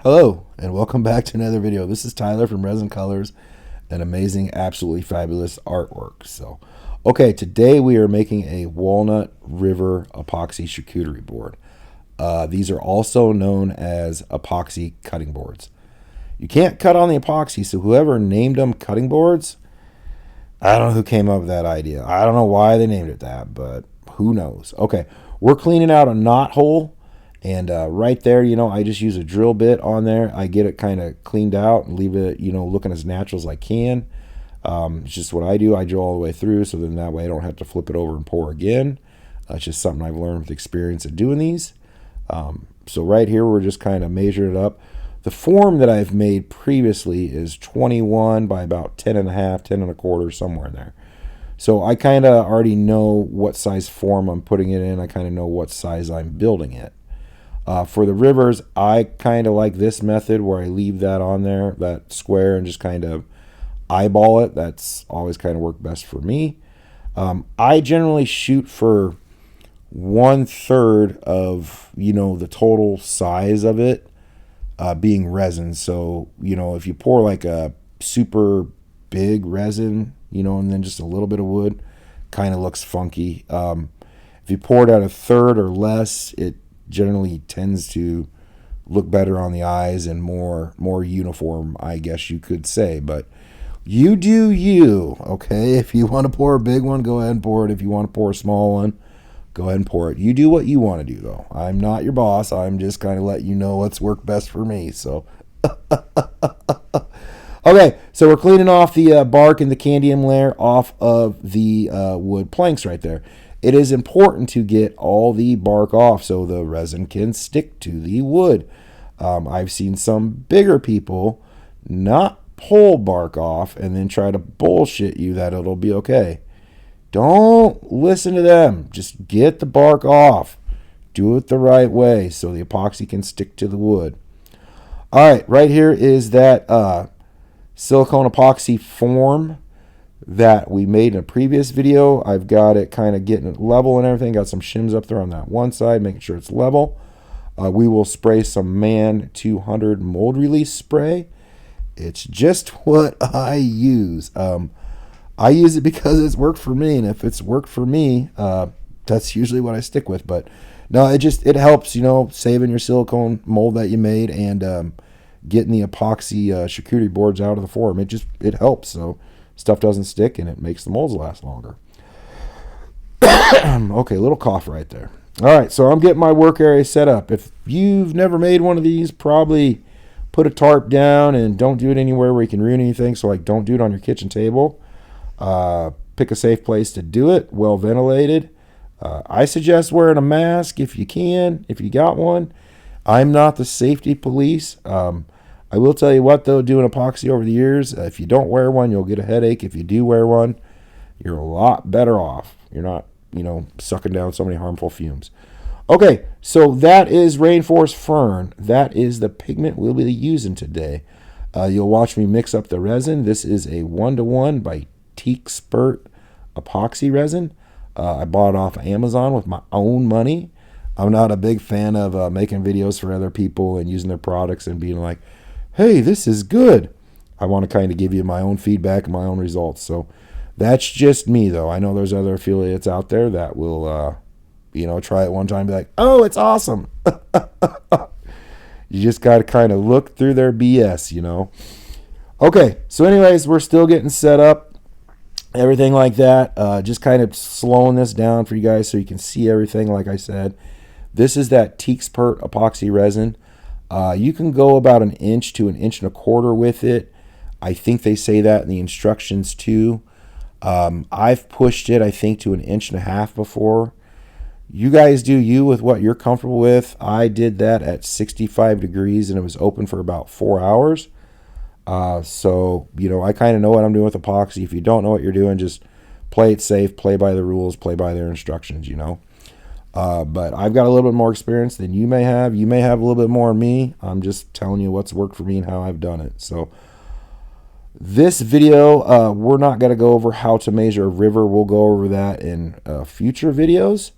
Hello and welcome back to another video. This is Tyler from Resin Colors and amazing, absolutely fabulous artwork. Okay, today we are making a walnut river epoxy charcuterie board. These are also known as epoxy cutting boards. You can't cut on the epoxy, so whoever named them cutting boards, I don't know who came up with that idea. I don't know why they named it that, but who knows. Okay, we're cleaning out a knot hole. And right there, I just use a drill bit on there. I get it kind of cleaned out and leave it, looking as natural as I can. It's just what I do. I drill all the way through, so then that way I don't have to flip it over and pour again. It's just something I've learned with experience of doing these. So right here, we're just kind of measuring it up. The form that I've made previously is 21 by about 10 and a half, 10 and a quarter, somewhere in there. So I kind of already know what size form I'm putting it in. I kind of know what size I'm building it. For the rivers, I kind of like this method where I leave that on there, that square, and just kind of eyeball it. That's always kind of worked best for me. I generally shoot for 1/3 of, the total size of it being resin. So, if you pour like a super big resin, and then just a little bit of wood, kind of looks funky. If you pour it at 1/3 or less, it generally tends to look better on the eyes and more uniform, I guess you could say. But you do you, okay? If you want to pour a big one, go ahead and pour it. If you want to pour a small one, go ahead and pour it. You do what you want to do, though. I'm not your boss. I'm just kind of letting you know what's worked best for me. So okay, so we're cleaning off the bark and the candium layer off of the wood planks right there. It is important to get all the bark off so the resin can stick to the wood. I've seen some bigger people not pull bark off and then try to bullshit you that it'll be okay. Don't listen to them. Just get the bark off. Do it the right way so the epoxy can stick to the wood. All right, right here is that silicone epoxy form that we made in a previous video. I've got it kind of getting it level and everything. Got some shims up there on that one side, making sure it's level. We will spray some Man 200 mold release spray. It's just what I use. I use it because it's worked for me, and if it's worked for me, that's usually what I stick with. But no, it helps, saving your silicone mold that you made and getting the epoxy charcuterie boards out of the form. It helps. So stuff doesn't stick, and it makes the molds last longer. Okay, a little cough right there. All right, so I'm getting my work area set up. If you've never made one of these, probably put a tarp down and don't do it anywhere where you can ruin anything. So, don't do it on your kitchen table. Pick a safe place to do it, well ventilated. I suggest wearing a mask if you can, if you got one. I'm not the safety police. I will tell you what, though, doing epoxy over the years, if you don't wear one, you'll get a headache. If you do wear one, you're a lot better off. You're not, sucking down so many harmful fumes. Okay, so that is Rainforest Fern. That is the pigment we'll be using today. You'll watch me mix up the resin. This is a 1:1 by Pigment epoxy resin. I bought it off of Amazon with my own money. I'm not a big fan of making videos for other people and using their products and being like, hey, this is good. I want to kind of give you my own feedback and my own results. So that's just me, though. I know there's other affiliates out there that will, try it one time and be like, oh, it's awesome. You just got to kind of look through their BS, Okay, so anyways, we're still getting set up, everything like that. Just kind of slowing this down for you guys so you can see everything, like I said. This is that Pigment epoxy resin. You can go about 1 inch to 1.25 inches with it. I think they say that in the instructions too. I've pushed it, I think, to 1.5 inches before. You guys do you with what you're comfortable with. I did that at 65 degrees and it was open for about 4 hours. So, I kind of know what I'm doing with epoxy. If you don't know what you're doing, just play it safe, play by the rules, play by their instructions, But I've got a little bit more experience than you may have. You may have a little bit more than me. I'm just telling you what's worked for me and how I've done it. So this video, we're not going to go over how to measure a river. We'll go over that in future videos.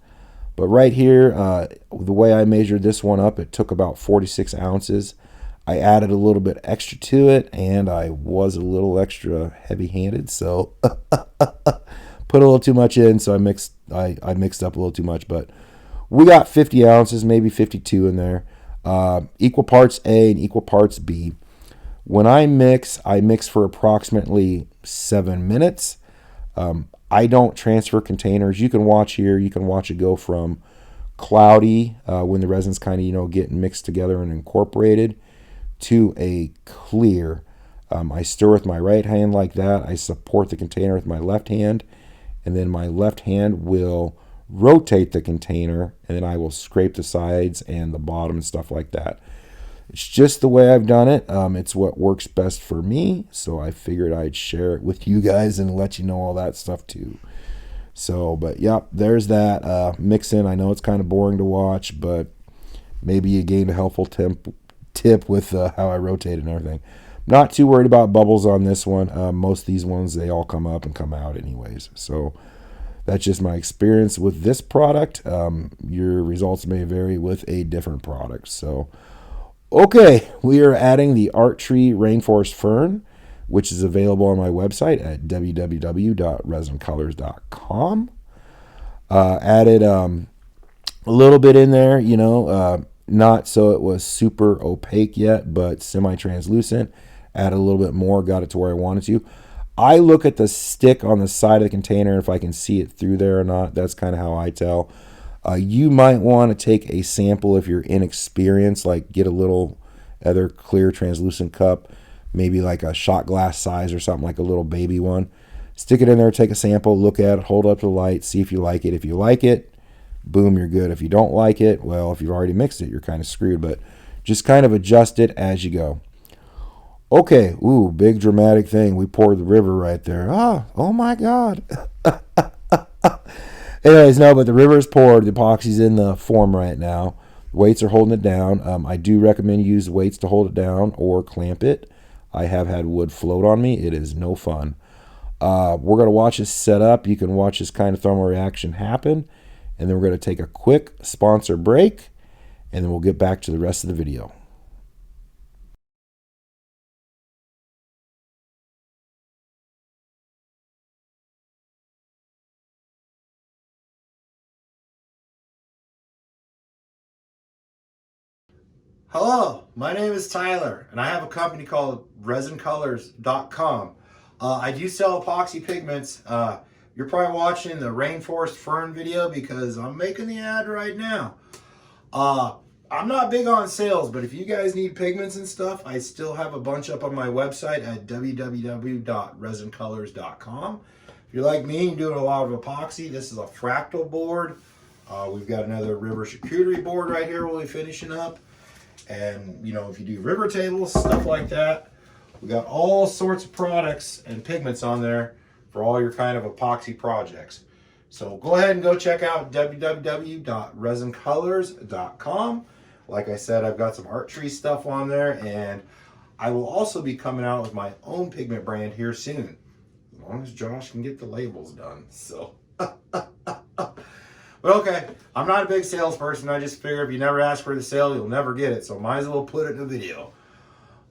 But right here, the way I measured this one up, it took about 46 ounces. I added a little bit extra to it, and I was a little extra heavy-handed, so put a little too much in, so I mixed up a little too much, but we got 50 ounces, maybe 52 in there. Equal parts A and equal parts B. When I mix for approximately 7 minutes. I don't transfer containers. You can watch here. You can watch it go from cloudy when the resin's kind of, getting mixed together and incorporated to a clear. I stir with my right hand like that. I support the container with my left hand, and then my left hand will rotate the container, and then I will scrape the sides and the bottom and stuff like that. It's just the way I've done it. It's what works best for me, so I figured I'd share it with you guys and let you know all that stuff too. So, but yeah, there's that mix-in. I know it's kind of boring to watch, but maybe you gained a helpful tip with how I rotate and everything. Not too worried about bubbles on this one. Most of these ones, they all come up and come out anyways. So that's just my experience with this product. Your results may vary with a different product. So, okay, we are adding the Art Tree Rainforest Fern, which is available on my website at www.resincolors.com. Added a little bit in there, not so it was super opaque yet, but semi-translucent. Add a little bit more, got it to where I wanted to. I look at the stick on the side of the container if I can see it through there or not. That's kind of how I tell. You might want to take a sample if you're inexperienced, like get a little other clear translucent cup, maybe like a shot glass size or something, like a little baby one. Stick it in there, take a sample, look at it, hold it up to the light, see if you like it. If you like it, boom, you're good. If you don't like it, well, if you've already mixed it, you're kind of screwed, but just kind of adjust it as you go. Okay, ooh, big dramatic thing. We poured the river right there. Oh my God. Anyways, no, but the river is poured. The epoxy's in the form right now. Weights are holding it down. I do recommend you use weights to hold it down or clamp it. I have had wood float on me. It is no fun. We're going to watch this set up. You can watch this kind of thermal reaction happen. And then we're going to take a quick sponsor break. And then we'll get back to the rest of the video. Hello, my name is Tyler, and I have a company called resincolors.com. I do sell epoxy pigments. You're probably watching the Rainforest Fern video because I'm making the ad right now. I'm not big on sales, but if you guys need pigments and stuff, I still have a bunch up on my website at www.resincolors.com. If you're like me and doing a lot of epoxy, this is a fractal board. We've got another river charcuterie board right here we'll be finishing up. And, if you do river tables, stuff like that, we got all sorts of products and pigments on there for all your kind of epoxy projects. So go ahead and go check out www.resincolors.com. Like I said, I've got some Art Tree stuff on there, and I will also be coming out with my own pigment brand here soon, as long as Josh can get the labels done. So, but okay, I'm not a big salesperson. I just figure if you never ask for the sale, you'll never get it. So might as well put it in the video.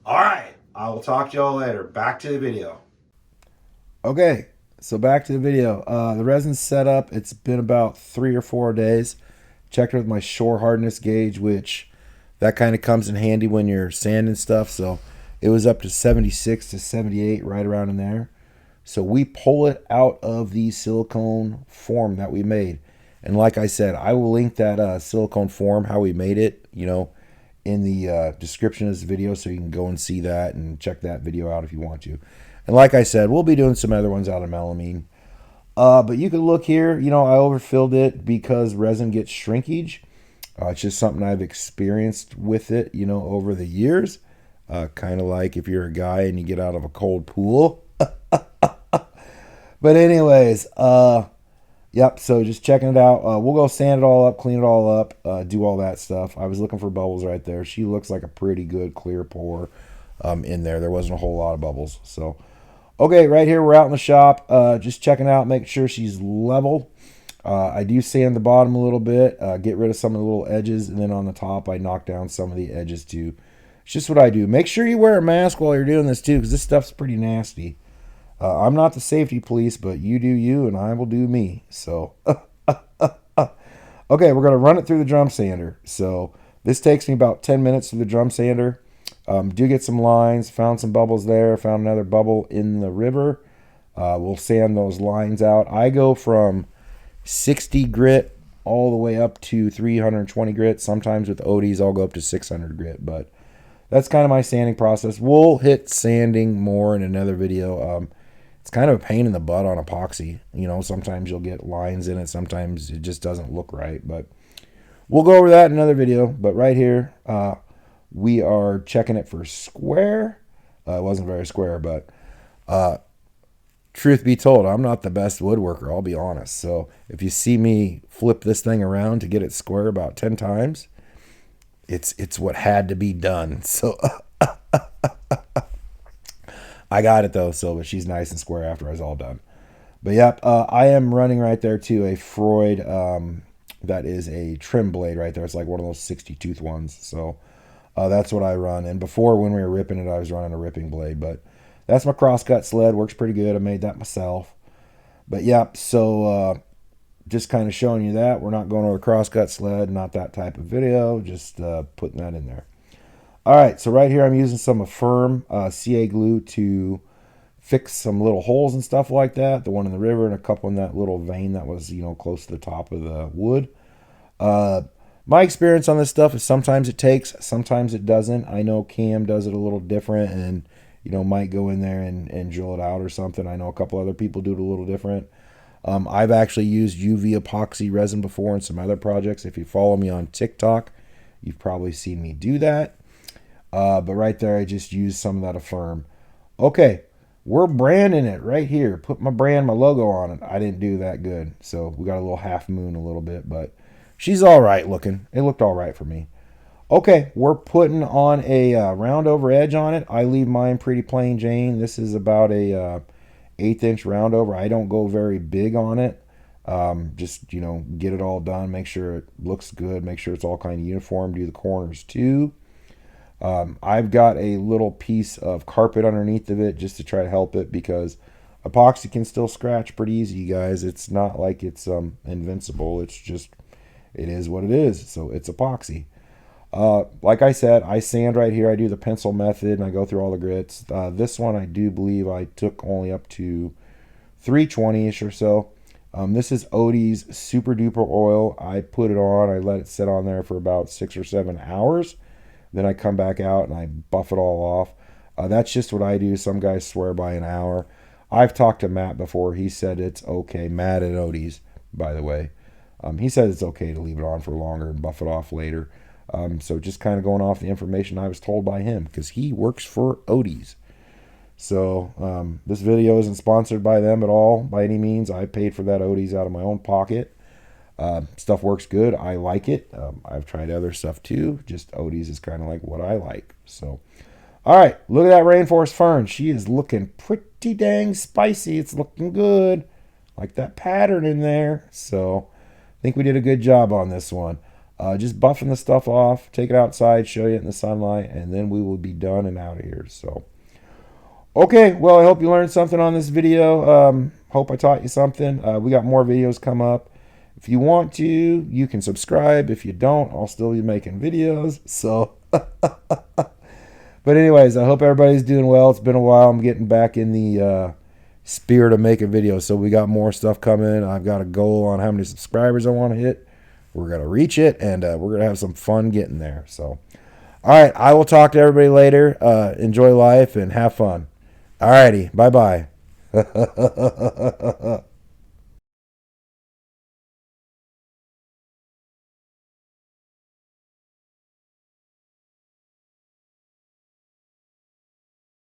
All right, I will talk to y'all later. Back to the video. Okay, so back to the video. The resin's set up. It's been about 3 or 4 days. Checked it with my shore hardness gauge, which that kind of comes in handy when you're sanding stuff. So it was up to 76 to 78, right around in there. So we pull it out of the silicone form that we made. And like I said, I will link that silicone form, how we made it, in the description of this video, so you can go and see that and check that video out if you want to. And like I said, we'll be doing some other ones out of melamine. But you can look here, I overfilled it because resin gets shrinkage. It's just something I've experienced with it, over the years. Kind of like if you're a guy and you get out of a cold pool. But anyways, yep, so just checking it out. We'll go sand it all up, clean it all up, do all that stuff. I was looking for bubbles right there. She looks like a pretty good clear pour in there. There wasn't a whole lot of bubbles. So, okay, right here we're out in the shop, just checking out, making sure she's level. I do sand the bottom a little bit, get rid of some of the little edges, and then on the top I knock down some of the edges to It's just what I do. Make sure you wear a mask while you're doing this too, because this stuff's pretty nasty. I'm not the safety police, but you do you, and I will do me. So, okay, we're going to run it through the drum sander. So this takes me about 10 minutes through the drum sander. Do get some lines, found some bubbles there, found another bubble in the river. We'll sand those lines out. I go from 60 grit all the way up to 320 grit. Sometimes with Odie's, I'll go up to 600 grit, but that's kind of my sanding process. We'll hit sanding more in another video. It's kind of a pain in the butt on epoxy. You know, sometimes you'll get lines in it. Sometimes it just doesn't look right, but we'll go over that in another video. But right here, we are checking it for square. It wasn't very square, but truth be told, I'm not the best woodworker, I'll be honest. So if you see me flip this thing around to get it square about 10 times, it's what had to be done. So I got it though, so but she's nice and square after I was all done. But yep, I am running right there too a Freud, that is a trim blade right there. It's like one of those 60 tooth ones. So that's what I run. And before, when we were ripping it, I was running a ripping blade, but that's my crosscut sled. Works pretty good. I made that myself. But yep, so just kind of showing you that. We're not going over the crosscut sled, not that type of video, just putting that in there. All right, so right here I'm using some firm CA glue to fix some little holes and stuff like that. The one in the river and a couple in that little vein that was, you know, close to the top of the wood. My experience on this stuff is sometimes it takes, sometimes it doesn't. I know Cam does it a little different and, you know, might go in there and drill it out or something. I know a couple other people do it a little different. I've actually used UV epoxy resin before in some other projects. If you follow me on TikTok, you've probably seen me do that. But right there, I just used some of that Affirm. Okay, we're branding it right here. Put my brand, my logo on it. I didn't do that good. So we got a little half moon a little bit, but she's all right looking. It looked all right for me. Okay, we're putting on a round over edge on it. I leave mine pretty plain Jane. This is about a 1/8 inch round over. I don't go very big on it. Just, you know, get it all done. Make sure it looks good. Make sure it's all kind of uniform. Do the corners too. I've got a little piece of carpet underneath of it just to try to help it, because epoxy can still scratch pretty easy, you guys. It's not like it's invincible. It's just, it is what it is. So it's epoxy. Like I said, I sand right here. I do the pencil method and I go through all the grits. This one I do believe I took only up to 320-ish or so. This is Odie's Super Duper Oil. I put it on. I let it sit on there for about 6 or 7 hours. Then I come back out and I buff it all off. That's just what I do. Some guys swear by an hour. I've talked to Matt before. He said it's okay. Matt at Odie's, by the way. He said it's okay to leave it on for longer and buff it off later. So just kind of going off the information I was told by him, because he works for Odie's. So this video isn't sponsored by them at all by any means. I paid for that Odie's out of my own pocket. Stuff works good. I like it. I've tried other stuff too. Just Odie's is kind of like what I like. So, all right, look at that rainforest fern. She is looking pretty dang spicy. It's looking good. Like that pattern in there. So I think we did a good job on this one. Just buffing the stuff off, take it outside, show you it in the sunlight, and then we will be done and out of here. So, okay, well, I hope you learned something on this video. Hope I taught you something. We got more videos come up. If you want to, you can subscribe. If you don't, I'll still be making videos. So, but anyways, I hope everybody's doing well. It's been a while. I'm getting back in the spirit of making videos. So we got more stuff coming. I've got a goal on how many subscribers I want to hit. We're going to reach it, and we're going to have some fun getting there. So, all right, I will talk to everybody later. Enjoy life and have fun. All righty, bye-bye.